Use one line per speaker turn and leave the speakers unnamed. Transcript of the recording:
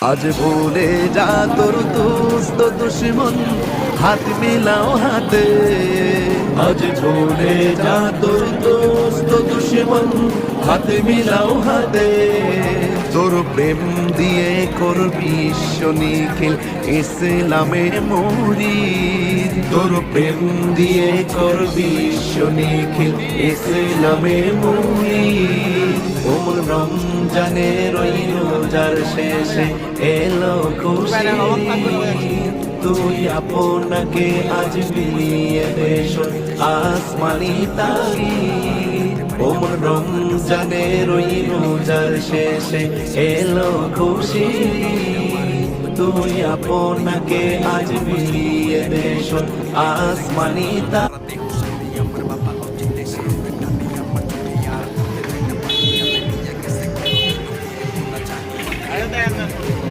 আজ ভুলে যা তোর দোস্ত দুশ্মন, হাত মিলাও হাতে। আজ ভুলে যা তোর দোস্ত দুশ্মন, হাত মিলাও হাতে। তোর প্রেম দিয়ে করবি বিশ্ব নিখিল ইসলামে মরিদ। তোর প্রেম দিয়ে করবি বিশ্ব নিখিল ইসলামে মরিদ। ওমর রমজানের ওই রোজার শেষে এলো খুশি, তুই আপনাকে আজ বিলিয়ে দেশ আসমানি তারি। ওমর রমজানের ওই রোজার শেষে এলো খুশি, তুই আপনাকে আজ বিলিয়ে দেশ আসমানি তারি।